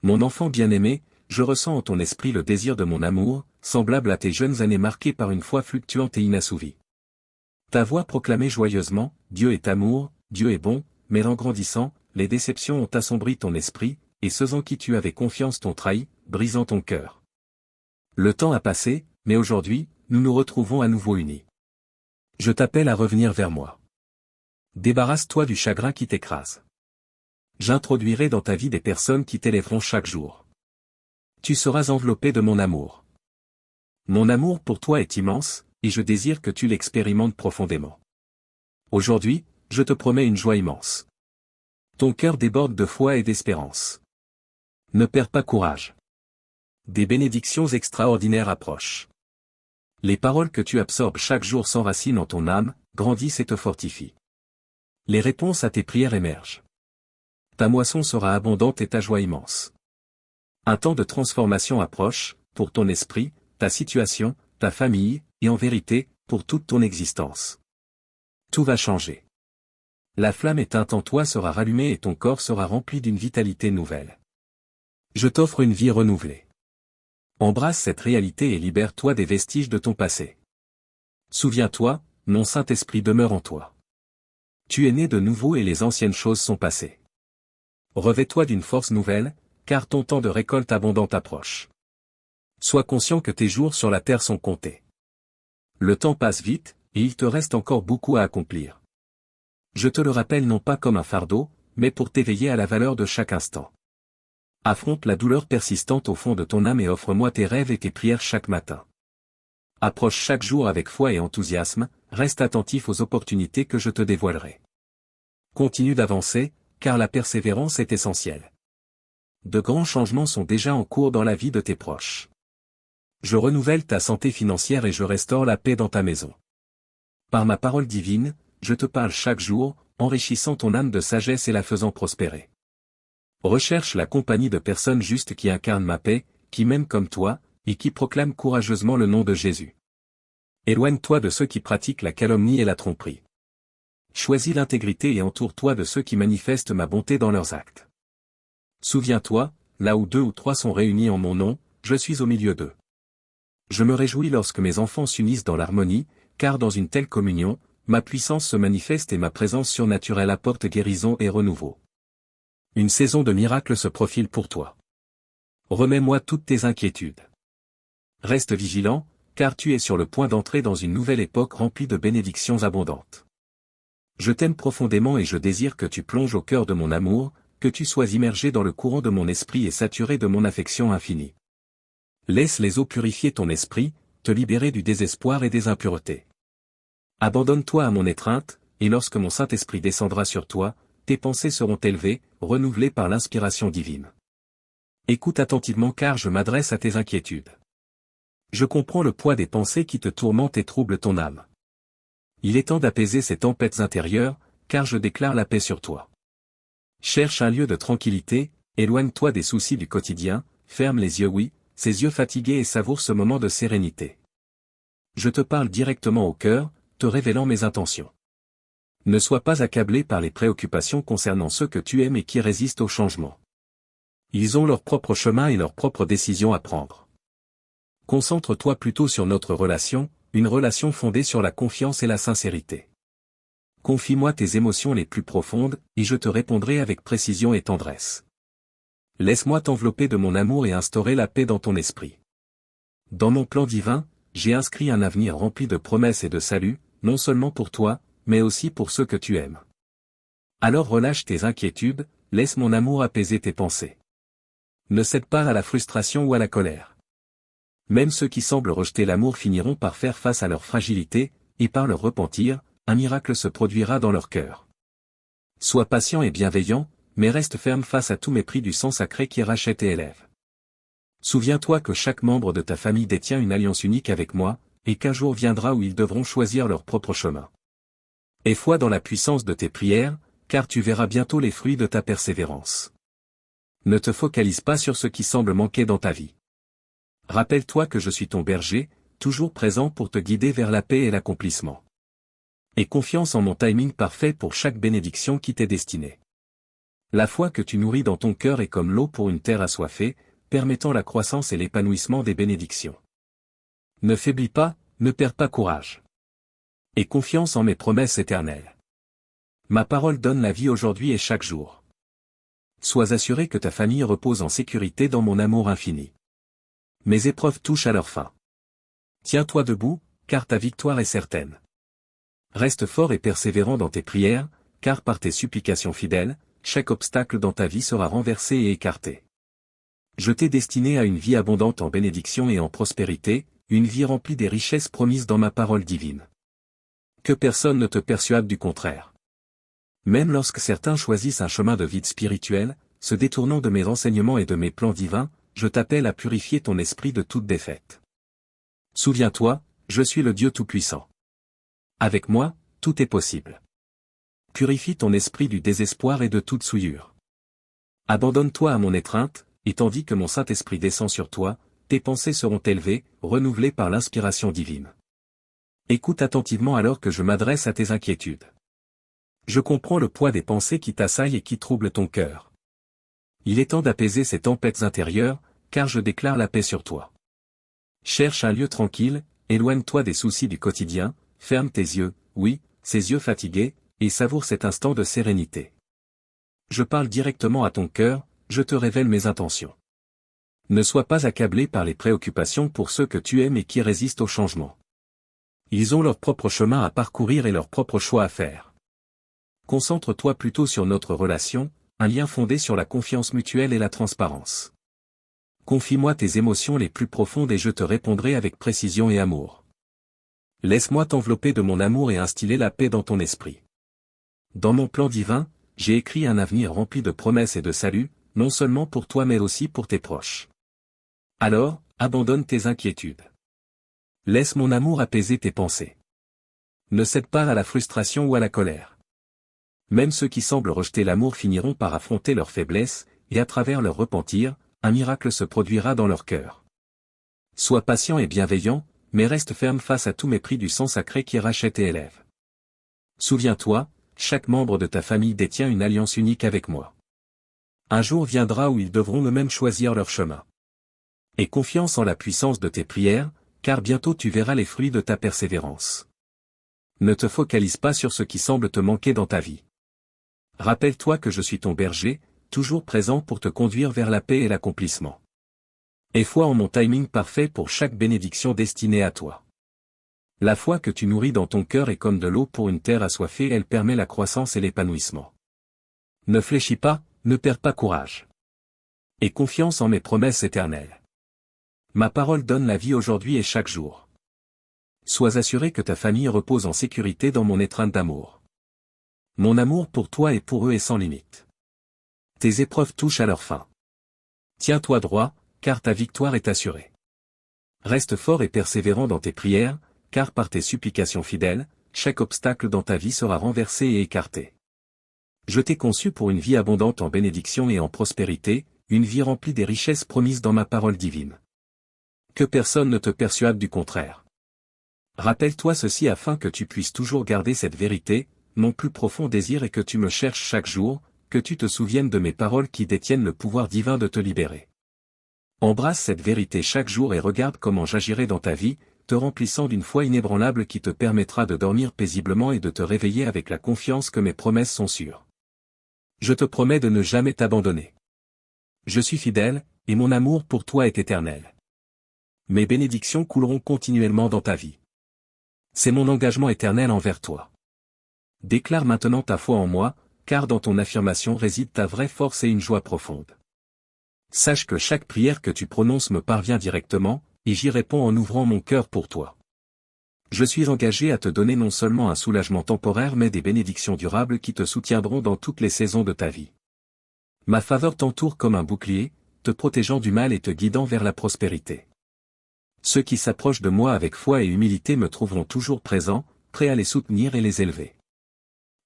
Mon enfant bien-aimé, je ressens en ton esprit le désir de mon amour, semblable à tes jeunes années marquées par une foi fluctuante et inassouvie. Ta voix proclamait joyeusement, Dieu est amour, Dieu est bon, mais en grandissant, les déceptions ont assombri ton esprit, et ceux en qui tu avais confiance t'ont trahi, brisant ton cœur. Le temps a passé, mais aujourd'hui, nous nous retrouvons à nouveau unis. Je t'appelle à revenir vers moi. Débarrasse-toi du chagrin qui t'écrase. J'introduirai dans ta vie des personnes qui t'élèveront chaque jour. Tu seras enveloppé de mon amour. Mon amour pour toi est immense, et je désire que tu l'expérimentes profondément. Aujourd'hui, je te promets une joie immense. Ton cœur déborde de foi et d'espérance. Ne perds pas courage. Des bénédictions extraordinaires approchent. Les paroles que tu absorbes chaque jour s'enracinent en ton âme, grandissent et te fortifient. Les réponses à tes prières émergent. Ta moisson sera abondante et ta joie immense. Un temps de transformation approche, pour ton esprit, ta situation, ta famille, et en vérité, pour toute ton existence. Tout va changer. La flamme éteinte en toi sera rallumée et ton corps sera rempli d'une vitalité nouvelle. Je t'offre une vie renouvelée. Embrasse cette réalité et libère-toi des vestiges de ton passé. Souviens-toi, mon Saint-Esprit demeure en toi. Tu es né de nouveau et les anciennes choses sont passées. Revêt-toi d'une force nouvelle, car ton temps de récolte abondante approche. Sois conscient que tes jours sur la terre sont comptés. Le temps passe vite, et il te reste encore beaucoup à accomplir. Je te le rappelle non pas comme un fardeau, mais pour t'éveiller à la valeur de chaque instant. Affronte la douleur persistante au fond de ton âme et offre-moi tes rêves et tes prières chaque matin. Approche chaque jour avec foi et enthousiasme, reste attentif aux opportunités que je te dévoilerai. Continue d'avancer, car la persévérance est essentielle. De grands changements sont déjà en cours dans la vie de tes proches. Je renouvelle ta santé financière et je restaure la paix dans ta maison. Par ma parole divine, je te parle chaque jour, enrichissant ton âme de sagesse et la faisant prospérer. Recherche la compagnie de personnes justes qui incarnent ma paix, qui m'aiment comme toi, et qui proclament courageusement le nom de Jésus. Éloigne-toi de ceux qui pratiquent la calomnie et la tromperie. Choisis l'intégrité et entoure-toi de ceux qui manifestent ma bonté dans leurs actes. Souviens-toi, là où 2 ou 3 sont réunis en mon nom, je suis au milieu d'eux. Je me réjouis lorsque mes enfants s'unissent dans l'harmonie, car dans une telle communion, ma puissance se manifeste et ma présence surnaturelle apporte guérison et renouveau. Une saison de miracles se profile pour toi. Remets-moi toutes tes inquiétudes. Reste vigilant, car tu es sur le point d'entrer dans une nouvelle époque remplie de bénédictions abondantes. Je t'aime profondément et je désire que tu plonges au cœur de mon amour, que tu sois immergé dans le courant de mon esprit et saturé de mon affection infinie. Laisse les eaux purifier ton esprit, te libérer du désespoir et des impuretés. Abandonne-toi à mon étreinte, et lorsque mon Saint-Esprit descendra sur toi, tes pensées seront élevées, renouvelées par l'inspiration divine. Écoute attentivement car je m'adresse à tes inquiétudes. Je comprends le poids des pensées qui te tourmentent et troublent ton âme. Il est temps d'apaiser ces tempêtes intérieures, car je déclare la paix sur toi. Cherche un lieu de tranquillité, éloigne-toi des soucis du quotidien, ferme les yeux ces yeux fatigués et savoure ce moment de sérénité. Je te parle directement au cœur, te révélant mes intentions. Ne sois pas accablé par les préoccupations concernant ceux que tu aimes et qui résistent au changement. Ils ont leur propre chemin et leurs propres décisions à prendre. Concentre-toi plutôt sur notre relation, une relation fondée sur la confiance et la sincérité. Confie-moi tes émotions les plus profondes, et je te répondrai avec précision et tendresse. Laisse-moi t'envelopper de mon amour et instaurer la paix dans ton esprit. Dans mon plan divin, j'ai inscrit un avenir rempli de promesses et de salut, non seulement pour toi, mais aussi pour ceux que tu aimes. Alors relâche tes inquiétudes, laisse mon amour apaiser tes pensées. Ne cède pas à la frustration ou à la colère. Même ceux qui semblent rejeter l'amour finiront par faire face à leur fragilité, et par leur repentir, un miracle se produira dans leur cœur. Sois patient et bienveillant, mais reste ferme face à tout mépris du sang sacré qui rachète et élève. Souviens-toi que chaque membre de ta famille détient une alliance unique avec moi, et qu'un jour viendra où ils devront choisir leur propre chemin. Aie foi dans la puissance de tes prières, car tu verras bientôt les fruits de ta persévérance. Ne te focalise pas sur ce qui semble manquer dans ta vie. Rappelle-toi que je suis ton berger, toujours présent pour te guider vers la paix et l'accomplissement. Aie confiance en mon timing parfait pour chaque bénédiction qui t'est destinée. La foi que tu nourris dans ton cœur est comme l'eau pour une terre assoiffée, permettant la croissance et l'épanouissement des bénédictions. Ne faiblis pas, ne perds pas courage. Aie confiance en mes promesses éternelles. Ma parole donne la vie aujourd'hui et chaque jour. Sois assuré que ta famille repose en sécurité dans mon amour infini. Mes épreuves touchent à leur fin. Tiens-toi debout, car ta victoire est certaine. Reste fort et persévérant dans tes prières, car par tes supplications fidèles, chaque obstacle dans ta vie sera renversé et écarté. Je t'ai destiné à une vie abondante en bénédiction et en prospérité, une vie remplie des richesses promises dans ma parole divine. Que personne ne te persuade du contraire. Même lorsque certains choisissent un chemin de vide spirituel, se détournant de mes enseignements et de mes plans divins, je t'appelle à purifier ton esprit de toute défaite. Souviens-toi, je suis le Dieu Tout-Puissant. Avec moi, tout est possible. Purifie ton esprit du désespoir et de toute souillure. Abandonne-toi à mon étreinte, et tandis que mon Saint-Esprit descend sur toi, tes pensées seront élevées, renouvelées par l'inspiration divine. Écoute attentivement alors que je m'adresse à tes inquiétudes. Je comprends le poids des pensées qui t'assaillent et qui troublent ton cœur. Il est temps d'apaiser ces tempêtes intérieures, car je déclare la paix sur toi. Cherche un lieu tranquille, éloigne-toi des soucis du quotidien, ferme tes yeux, oui, ces yeux fatigués, et savoure cet instant de sérénité. Je parle directement à ton cœur, je te révèle mes intentions. Ne sois pas accablé par les préoccupations pour ceux que tu aimes et qui résistent au changement. Ils ont leur propre chemin à parcourir et leur propre choix à faire. Concentre-toi plutôt sur notre relation, un lien fondé sur la confiance mutuelle et la transparence. Confie-moi tes émotions les plus profondes et je te répondrai avec précision et amour. Laisse-moi t'envelopper de mon amour et instiller la paix dans ton esprit. Dans mon plan divin, j'ai écrit un avenir rempli de promesses et de salut, non seulement pour toi mais aussi pour tes proches. Alors, abandonne tes inquiétudes. Laisse mon amour apaiser tes pensées. Ne cède pas à la frustration ou à la colère. Même ceux qui semblent rejeter l'amour finiront par affronter leurs faiblesses, et à travers leur repentir, un miracle se produira dans leur cœur. Sois patient et bienveillant, mais reste ferme face à tout mépris du sang sacré qui rachète et élève. Souviens-toi, chaque membre de ta famille détient une alliance unique avec moi. Un jour viendra où ils devront eux-mêmes choisir leur chemin. Aie confiance en la puissance de tes prières, car bientôt tu verras les fruits de ta persévérance. Ne te focalise pas sur ce qui semble te manquer dans ta vie. Rappelle-toi que je suis ton berger, toujours présent pour te conduire vers la paix et l'accomplissement. Aie foi en mon timing parfait pour chaque bénédiction destinée à toi. La foi que tu nourris dans ton cœur est comme de l'eau pour une terre assoiffée, elle permet la croissance et l'épanouissement. Ne fléchis pas, ne perds pas courage. Aie confiance en mes promesses éternelles. Ma parole donne la vie aujourd'hui et chaque jour. Sois assuré que ta famille repose en sécurité dans mon étreinte d'amour. Mon amour pour toi et pour eux est sans limite. Tes épreuves touchent à leur fin. Tiens-toi droit, car ta victoire est assurée. Reste fort et persévérant dans tes prières, car par tes supplications fidèles, chaque obstacle dans ta vie sera renversé et écarté. Je t'ai conçu pour une vie abondante en bénédiction et en prospérité, une vie remplie des richesses promises dans ma parole divine. Que personne ne te persuade du contraire. Rappelle-toi ceci afin que tu puisses toujours garder cette vérité, mon plus profond désir est que tu me cherches chaque jour, que tu te souviennes de mes paroles qui détiennent le pouvoir divin de te libérer. Embrasse cette vérité chaque jour et regarde comment j'agirai dans ta vie, te remplissant d'une foi inébranlable qui te permettra de dormir paisiblement et de te réveiller avec la confiance que mes promesses sont sûres. Je te promets de ne jamais t'abandonner. Je suis fidèle, et mon amour pour toi est éternel. Mes bénédictions couleront continuellement dans ta vie. C'est mon engagement éternel envers toi. Déclare maintenant ta foi en moi, car dans ton affirmation réside ta vraie force et une joie profonde. Sache que chaque prière que tu prononces me parvient directement, et j'y réponds en ouvrant mon cœur pour toi. Je suis engagé à te donner non seulement un soulagement temporaire mais des bénédictions durables qui te soutiendront dans toutes les saisons de ta vie. Ma faveur t'entoure comme un bouclier, te protégeant du mal et te guidant vers la prospérité. Ceux qui s'approchent de moi avec foi et humilité me trouveront toujours présent, prêt à les soutenir et les élever.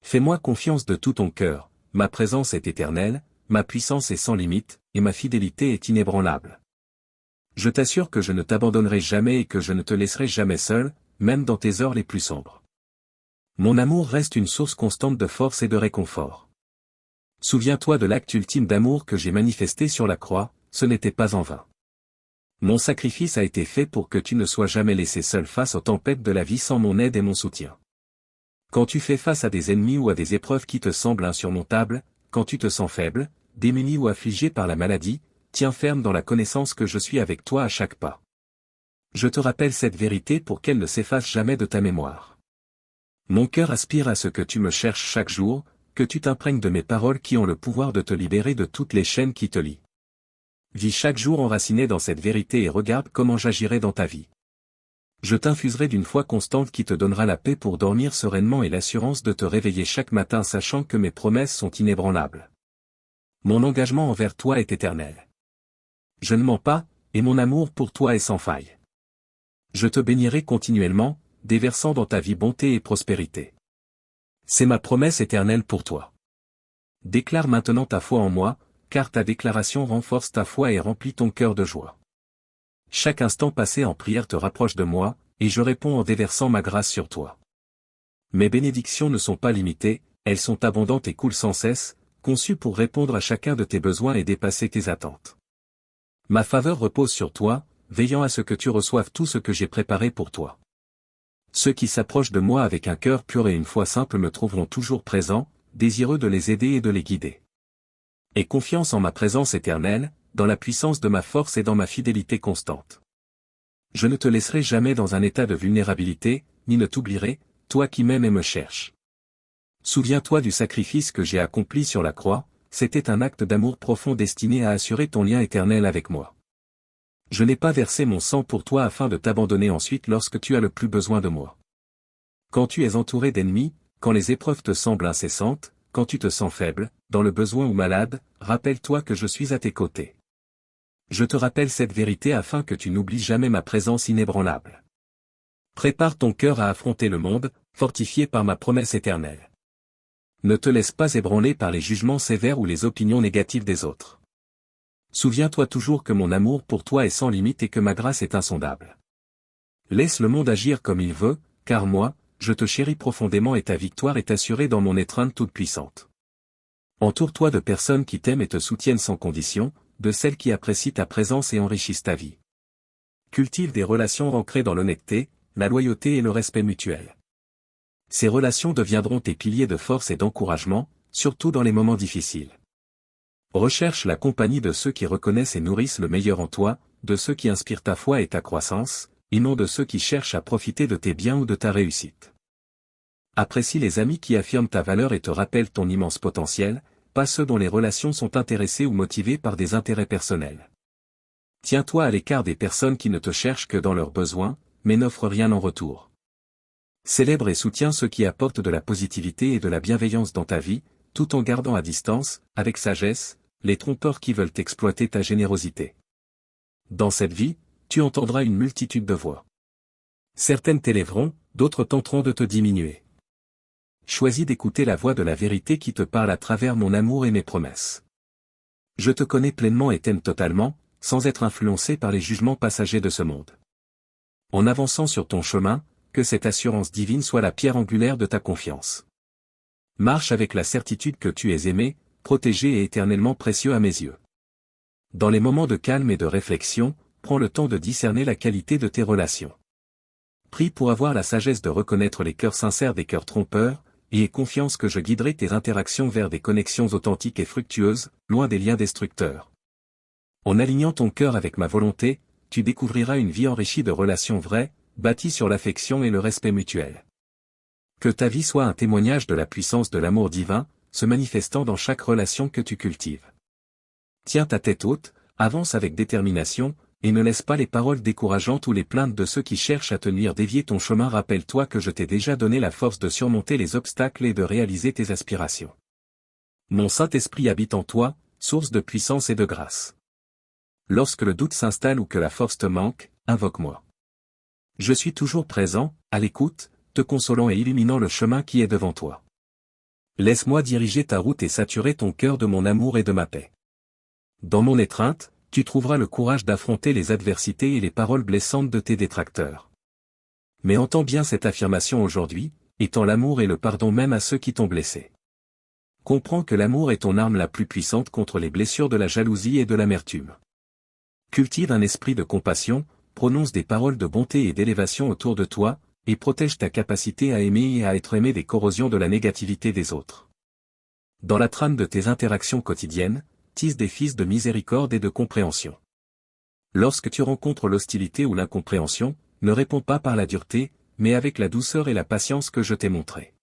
Fais-moi confiance de tout ton cœur, ma présence est éternelle, ma puissance est sans limite, et ma fidélité est inébranlable. Je t'assure que je ne t'abandonnerai jamais et que je ne te laisserai jamais seul, même dans tes heures les plus sombres. Mon amour reste une source constante de force et de réconfort. Souviens-toi de l'acte ultime d'amour que j'ai manifesté sur la croix, ce n'était pas en vain. Mon sacrifice a été fait pour que tu ne sois jamais laissé seul face aux tempêtes de la vie sans mon aide et mon soutien. Quand tu fais face à des ennemis ou à des épreuves qui te semblent insurmontables, quand tu te sens faible, démuni ou affligé par la maladie, tiens ferme dans la connaissance que je suis avec toi à chaque pas. Je te rappelle cette vérité pour qu'elle ne s'efface jamais de ta mémoire. Mon cœur aspire à ce que tu me cherches chaque jour, que tu t'imprègnes de mes paroles qui ont le pouvoir de te libérer de toutes les chaînes qui te lient. Vis chaque jour enraciné dans cette vérité et regarde comment j'agirai dans ta vie. Je t'infuserai d'une foi constante qui te donnera la paix pour dormir sereinement et l'assurance de te réveiller chaque matin sachant que mes promesses sont inébranlables. Mon engagement envers toi est éternel. Je ne mens pas, et mon amour pour toi est sans faille. Je te bénirai continuellement, déversant dans ta vie bonté et prospérité. C'est ma promesse éternelle pour toi. Déclare maintenant ta foi en moi, car ta déclaration renforce ta foi et remplit ton cœur de joie. Chaque instant passé en prière te rapproche de moi, et je réponds en déversant ma grâce sur toi. Mes bénédictions ne sont pas limitées, elles sont abondantes et coulent sans cesse, conçues pour répondre à chacun de tes besoins et dépasser tes attentes. Ma faveur repose sur toi, veillant à ce que tu reçoives tout ce que j'ai préparé pour toi. Ceux qui s'approchent de moi avec un cœur pur et une foi simple me trouveront toujours présent, désireux de les aider et de les guider. Aie confiance en ma présence éternelle, dans la puissance de ma force et dans ma fidélité constante. Je ne te laisserai jamais dans un état de vulnérabilité, ni ne t'oublierai, toi qui m'aimes et me cherches. Souviens-toi du sacrifice que j'ai accompli sur la croix, c'était un acte d'amour profond destiné à assurer ton lien éternel avec moi. Je n'ai pas versé mon sang pour toi afin de t'abandonner ensuite lorsque tu as le plus besoin de moi. Quand tu es entouré d'ennemis, quand les épreuves te semblent incessantes, quand tu te sens faible, dans le besoin ou malade, rappelle-toi que je suis à tes côtés. Je te rappelle cette vérité afin que tu n'oublies jamais ma présence inébranlable. Prépare ton cœur à affronter le monde, fortifié par ma promesse éternelle. Ne te laisse pas ébranler par les jugements sévères ou les opinions négatives des autres. Souviens-toi toujours que mon amour pour toi est sans limite et que ma grâce est insondable. Laisse le monde agir comme il veut, car moi, je te chéris profondément et ta victoire est assurée dans mon étreinte toute puissante. Entoure-toi de personnes qui t'aiment et te soutiennent sans condition, de celles qui apprécient ta présence et enrichissent ta vie. Cultive des relations ancrées dans l'honnêteté, la loyauté et le respect mutuel. Ces relations deviendront tes piliers de force et d'encouragement, surtout dans les moments difficiles. Recherche la compagnie de ceux qui reconnaissent et nourrissent le meilleur en toi, de ceux qui inspirent ta foi et ta croissance, et non de ceux qui cherchent à profiter de tes biens ou de ta réussite. Apprécie les amis qui affirment ta valeur et te rappellent ton immense potentiel, pas ceux dont les relations sont intéressées ou motivées par des intérêts personnels. Tiens-toi à l'écart des personnes qui ne te cherchent que dans leurs besoins, mais n'offrent rien en retour. Célèbre et soutiens ceux qui apportent de la positivité et de la bienveillance dans ta vie, tout en gardant à distance, avec sagesse, les trompeurs qui veulent exploiter ta générosité. Dans cette vie, tu entendras une multitude de voix. Certaines t'élèveront, d'autres tenteront de te diminuer. Choisis d'écouter la voix de la vérité qui te parle à travers mon amour et mes promesses. Je te connais pleinement et t'aime totalement, sans être influencé par les jugements passagers de ce monde. En avançant sur ton chemin, que cette assurance divine soit la pierre angulaire de ta confiance. Marche avec la certitude que tu es aimé, protégé et éternellement précieux à mes yeux. Dans les moments de calme et de réflexion, prends le temps de discerner la qualité de tes relations. Prie pour avoir la sagesse de reconnaître les cœurs sincères des cœurs trompeurs, et aie confiance que je guiderai tes interactions vers des connexions authentiques et fructueuses, loin des liens destructeurs. En alignant ton cœur avec ma volonté, tu découvriras une vie enrichie de relations vraies, bâties sur l'affection et le respect mutuel. Que ta vie soit un témoignage de la puissance de l'amour divin, se manifestant dans chaque relation que tu cultives. Tiens ta tête haute, avance avec détermination, et ne laisse pas les paroles décourageantes ou les plaintes de ceux qui cherchent à te nuire dévier ton chemin. Rappelle-toi que je t'ai déjà donné la force de surmonter les obstacles et de réaliser tes aspirations. Mon Saint-Esprit habite en toi, source de puissance et de grâce. Lorsque le doute s'installe ou que la force te manque, invoque-moi. Je suis toujours présent, à l'écoute, te consolant et illuminant le chemin qui est devant toi. Laisse-moi diriger ta route et saturer ton cœur de mon amour et de ma paix. Dans mon étreinte, tu trouveras le courage d'affronter les adversités et les paroles blessantes de tes détracteurs. Mais entends bien cette affirmation aujourd'hui, étends l'amour et le pardon même à ceux qui t'ont blessé. Comprends que l'amour est ton arme la plus puissante contre les blessures de la jalousie et de l'amertume. Cultive un esprit de compassion, prononce des paroles de bonté et d'élévation autour de toi, et protège ta capacité à aimer et à être aimé des corrosions de la négativité des autres. Dans la trame de tes interactions quotidiennes, tisse des fils de miséricorde et de compréhension. Lorsque tu rencontres l'hostilité ou l'incompréhension, ne réponds pas par la dureté, mais avec la douceur et la patience que je t'ai montrées.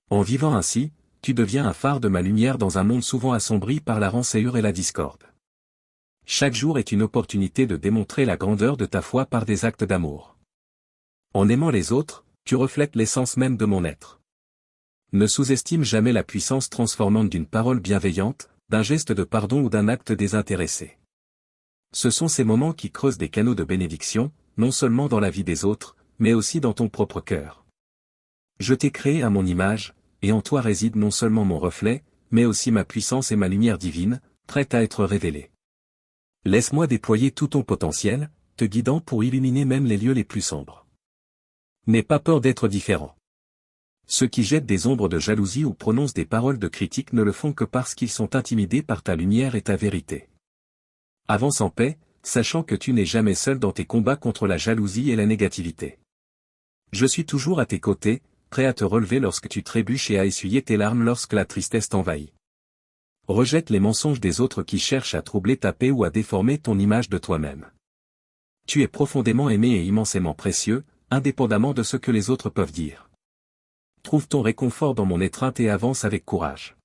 En vivant ainsi, tu deviens un phare de ma lumière dans un monde souvent assombri par la rançéure et la discorde. Chaque jour est une opportunité de démontrer la grandeur de ta foi par des actes d'amour. En aimant les autres, tu reflètes l'essence même de mon être. Ne sous-estime jamais la puissance transformante d'une parole bienveillante, d'un geste de pardon ou d'un acte désintéressé. Ce sont ces moments qui creusent des canaux de bénédiction, non seulement dans la vie des autres, mais aussi dans ton propre cœur. Je t'ai créé à mon image, et en toi réside non seulement mon reflet, mais aussi ma puissance et ma lumière divine, prête à être révélée. Laisse-moi déployer tout ton potentiel, te guidant pour illuminer même les lieux les plus sombres. N'aie pas peur d'être différent. Ceux qui jettent des ombres de jalousie ou prononcent des paroles de critique ne le font que parce qu'ils sont intimidés par ta lumière et ta vérité. Avance en paix, sachant que tu n'es jamais seul dans tes combats contre la jalousie et la négativité. Je suis toujours à tes côtés, prêt à te relever lorsque tu trébuches et à essuyer tes larmes lorsque la tristesse t'envahit. Rejette les mensonges des autres qui cherchent à troubler ta paix ou à déformer ton image de toi-même. Tu es profondément aimé et immensément précieux, indépendamment de ce que les autres peuvent dire. Trouve ton réconfort dans mon étreinte et avance avec courage.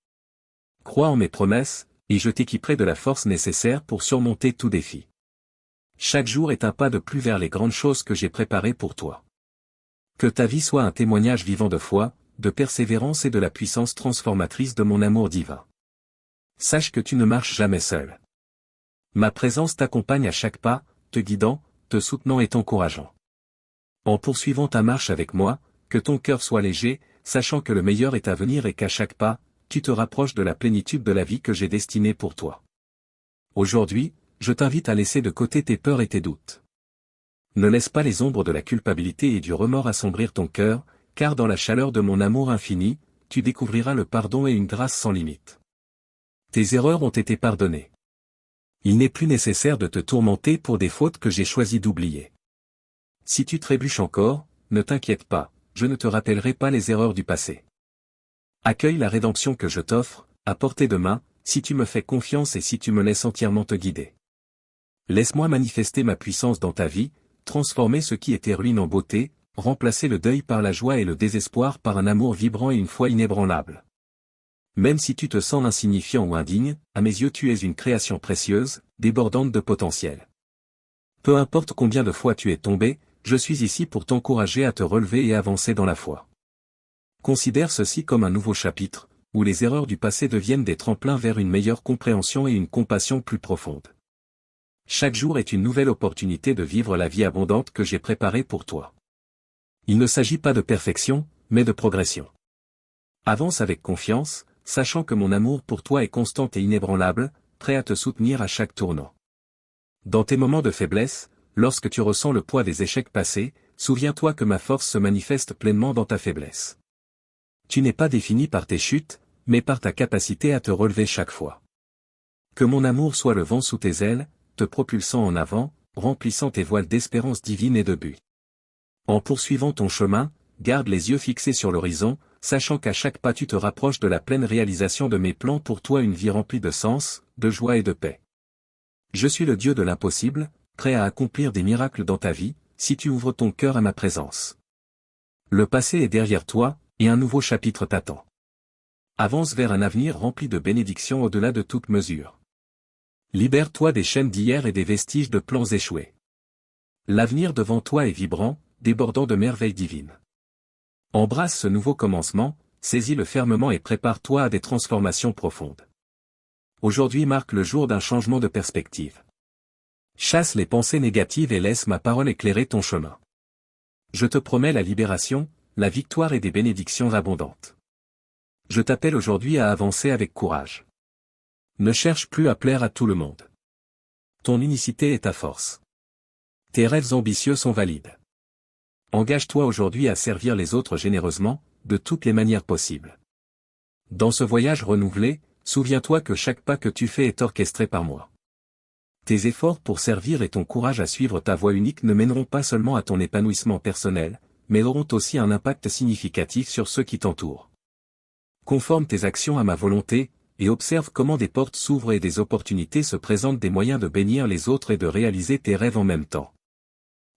Crois en mes promesses, et je t'équiperai de la force nécessaire pour surmonter tout défi. Chaque jour est un pas de plus vers les grandes choses que j'ai préparées pour toi. Que ta vie soit un témoignage vivant de foi, de persévérance et de la puissance transformatrice de mon amour divin. Sache que tu ne marches jamais seul. Ma présence t'accompagne à chaque pas, te guidant, te soutenant et t'encourageant. En poursuivant ta marche avec moi, que ton cœur soit léger, sachant que le meilleur est à venir et qu'à chaque pas, tu te rapproches de la plénitude de la vie que j'ai destinée pour toi. Aujourd'hui, je t'invite à laisser de côté tes peurs et tes doutes. Ne laisse pas les ombres de la culpabilité et du remords assombrir ton cœur, car dans la chaleur de mon amour infini, tu découvriras le pardon et une grâce sans limite. Tes erreurs ont été pardonnées. Il n'est plus nécessaire de te tourmenter pour des fautes que j'ai choisi d'oublier. Si tu trébuches encore, ne t'inquiète pas, je ne te rappellerai pas les erreurs du passé. Accueille la rédemption que je t'offre, à portée de main, si tu me fais confiance et si tu me laisses entièrement te guider. Laisse-moi manifester ma puissance dans ta vie, transformer ce qui était ruine en beauté, remplacer le deuil par la joie et le désespoir par un amour vibrant et une foi inébranlable. Même si tu te sens insignifiant ou indigne, à mes yeux tu es une création précieuse, débordante de potentiel. Peu importe combien de fois tu es tombé, je suis ici pour t'encourager à te relever et avancer dans la foi. Considère ceci comme un nouveau chapitre, où les erreurs du passé deviennent des tremplins vers une meilleure compréhension et une compassion plus profonde. Chaque jour est une nouvelle opportunité de vivre la vie abondante que j'ai préparée pour toi. Il ne s'agit pas de perfection, mais de progression. Avance avec confiance, sachant que mon amour pour toi est constant et inébranlable, prêt à te soutenir à chaque tournant. Dans tes moments de faiblesse, lorsque tu ressens le poids des échecs passés, souviens-toi que ma force se manifeste pleinement dans ta faiblesse. Tu n'es pas défini par tes chutes, mais par ta capacité à te relever chaque fois. Que mon amour soit le vent sous tes ailes, te propulsant en avant, remplissant tes voiles d'espérance divine et de but. En poursuivant ton chemin, garde les yeux fixés sur l'horizon, sachant qu'à chaque pas tu te rapproches de la pleine réalisation de mes plans pour toi, une vie remplie de sens, de joie et de paix. Je suis le Dieu de l'impossible, prêt à accomplir des miracles dans ta vie, si tu ouvres ton cœur à ma présence. Le passé est derrière toi, et un nouveau chapitre t'attend. Avance vers un avenir rempli de bénédictions au-delà de toute mesure. Libère-toi des chaînes d'hier et des vestiges de plans échoués. L'avenir devant toi est vibrant, débordant de merveilles divines. Embrasse ce nouveau commencement, saisis-le fermement et prépare-toi à des transformations profondes. Aujourd'hui marque le jour d'un changement de perspective. Chasse les pensées négatives et laisse ma parole éclairer ton chemin. Je te promets la libération, la victoire et des bénédictions abondantes. Je t'appelle aujourd'hui à avancer avec courage. Ne cherche plus à plaire à tout le monde. Ton unicité est ta force. Tes rêves ambitieux sont valides. Engage-toi aujourd'hui à servir les autres généreusement, de toutes les manières possibles. Dans ce voyage renouvelé, souviens-toi que chaque pas que tu fais est orchestré par moi. Tes efforts pour servir et ton courage à suivre ta voie unique ne mèneront pas seulement à ton épanouissement personnel, mais auront aussi un impact significatif sur ceux qui t'entourent. Conforme tes actions à ma volonté, et observe comment des portes s'ouvrent et des opportunités se présentent, des moyens de bénir les autres et de réaliser tes rêves en même temps.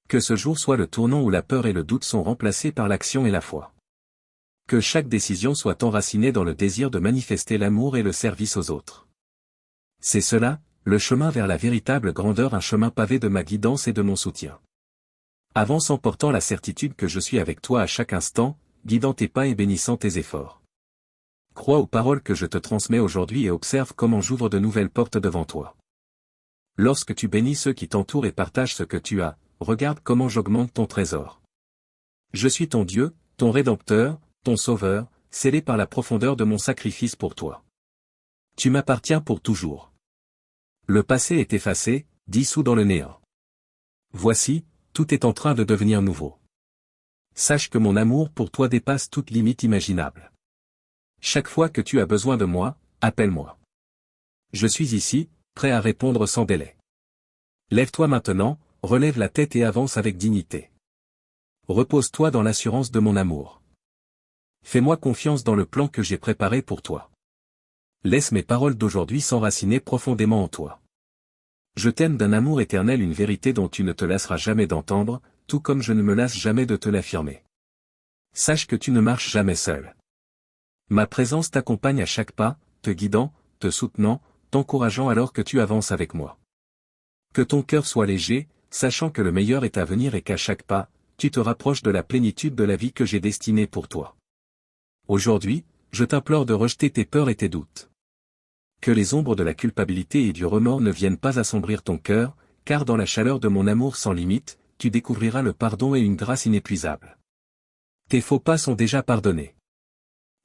Que ce jour soit le tournant où la peur et le doute sont remplacés par l'action et la foi. Que chaque décision soit enracinée dans le désir de manifester l'amour et le service aux autres. C'est cela, le chemin vers la véritable grandeur, un chemin pavé de ma guidance et de mon soutien. Avance en portant la certitude que je suis avec toi à chaque instant, guidant tes pas et bénissant tes efforts. Crois aux paroles que je te transmets aujourd'hui et observe comment j'ouvre de nouvelles portes devant toi. Lorsque tu bénis ceux qui t'entourent et partages ce que tu as, regarde comment j'augmente ton trésor. Je suis ton Dieu, ton Rédempteur, ton Sauveur, scellé par la profondeur de mon sacrifice pour toi. Tu m'appartiens pour toujours. Le passé est effacé, dissous dans le néant. Voici, tout est en train de devenir nouveau. Sache que mon amour pour toi dépasse toute limite imaginable. Chaque fois que tu as besoin de moi, appelle-moi. Je suis ici, prêt à répondre sans délai. Lève-toi maintenant, relève la tête et avance avec dignité. Repose-toi dans l'assurance de mon amour. Fais-moi confiance dans le plan que j'ai préparé pour toi. Laisse mes paroles d'aujourd'hui s'enraciner profondément en toi. Je t'aime d'un amour éternel, une vérité dont tu ne te lasseras jamais d'entendre, tout comme je ne me lasse jamais de te l'affirmer. Sache que tu ne marches jamais seul. Ma présence t'accompagne à chaque pas, te guidant, te soutenant, t'encourageant alors que tu avances avec moi. Que ton cœur soit léger, sachant que le meilleur est à venir et qu'à chaque pas, tu te rapproches de la plénitude de la vie que j'ai destinée pour toi. Aujourd'hui, je t'implore de rejeter tes peurs et tes doutes. Que les ombres de la culpabilité et du remords ne viennent pas assombrir ton cœur, car dans la chaleur de mon amour sans limite, tu découvriras le pardon et une grâce inépuisable. Tes faux pas sont déjà pardonnés.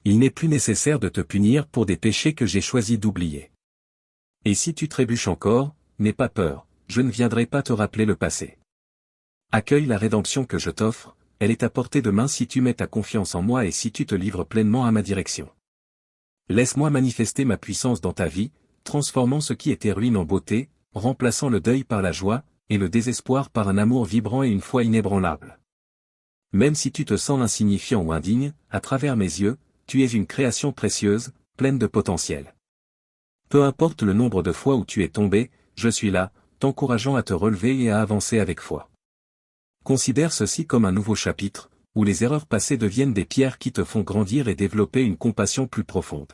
Il n'est plus nécessaire de te punir pour des péchés que j'ai choisi d'oublier. Et si tu trébuches encore, n'aie pas peur, je ne viendrai pas te rappeler le passé. Accueille la rédemption que je t'offre, elle est à portée de main si tu mets ta confiance en moi et si tu te livres pleinement à ma direction. Laisse-moi manifester ma puissance dans ta vie, transformant ce qui était ruine en beauté, remplaçant le deuil par la joie, et le désespoir par un amour vibrant et une foi inébranlable. Même si tu te sens insignifiant ou indigne, à travers mes yeux, tu es une création précieuse, pleine de potentiel. Peu importe le nombre de fois où tu es tombé, je suis là, t'encourageant à te relever et à avancer avec foi. Considère ceci comme un nouveau chapitre, où les erreurs passées deviennent des pierres qui te font grandir et développer une compassion plus profonde.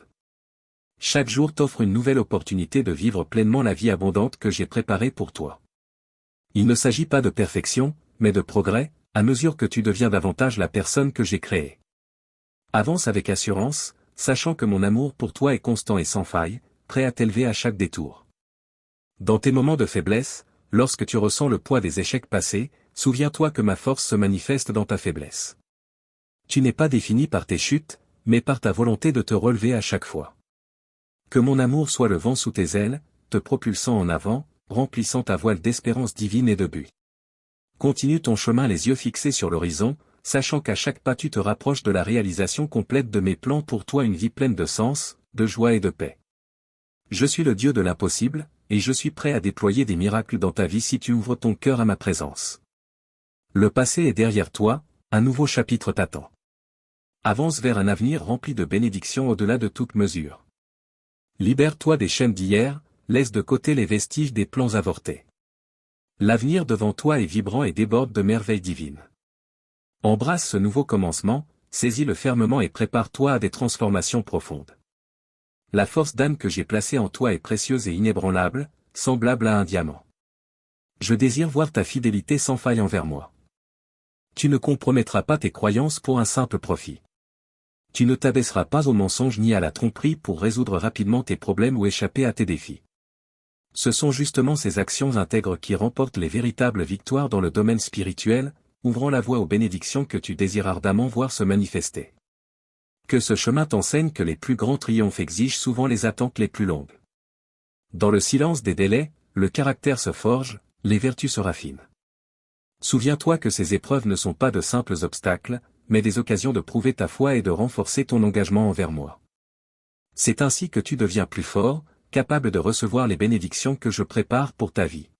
Chaque jour t'offre une nouvelle opportunité de vivre pleinement la vie abondante que j'ai préparée pour toi. Il ne s'agit pas de perfection, mais de progrès, à mesure que tu deviens davantage la personne que j'ai créée. Avance avec assurance, sachant que mon amour pour toi est constant et sans faille, prêt à t'élever à chaque détour. Dans tes moments de faiblesse, lorsque tu ressens le poids des échecs passés, souviens-toi que ma force se manifeste dans ta faiblesse. Tu n'es pas défini par tes chutes, mais par ta volonté de te relever à chaque fois. Que mon amour soit le vent sous tes ailes, te propulsant en avant, remplissant ta voile d'espérance divine et de but. Continue ton chemin les yeux fixés sur l'horizon, sachant qu'à chaque pas tu te rapproches de la réalisation complète de mes plans pour toi, une vie pleine de sens, de joie et de paix. Je suis le Dieu de l'impossible, et je suis prêt à déployer des miracles dans ta vie si tu ouvres ton cœur à ma présence. Le passé est derrière toi, un nouveau chapitre t'attend. Avance vers un avenir rempli de bénédictions au-delà de toute mesure. Libère-toi des chaînes d'hier, laisse de côté les vestiges des plans avortés. L'avenir devant toi est vibrant et déborde de merveilles divines. Embrasse ce nouveau commencement, saisis-le fermement et prépare-toi à des transformations profondes. La force d'âme que j'ai placée en toi est précieuse et inébranlable, semblable à un diamant. Je désire voir ta fidélité sans faille envers moi. Tu ne compromettras pas tes croyances pour un simple profit. Tu ne t'abaisseras pas au mensonge ni à la tromperie pour résoudre rapidement tes problèmes ou échapper à tes défis. Ce sont justement ces actions intègres qui remportent les véritables victoires dans le domaine spirituel, ouvrant la voie aux bénédictions que tu désires ardemment voir se manifester. Que ce chemin t'enseigne que les plus grands triomphes exigent souvent les attentes les plus longues. Dans le silence des délais, le caractère se forge, les vertus se raffinent. Souviens-toi que ces épreuves ne sont pas de simples obstacles, mais des occasions de prouver ta foi et de renforcer ton engagement envers moi. C'est ainsi que tu deviens plus fort, capable de recevoir les bénédictions que je prépare pour ta vie.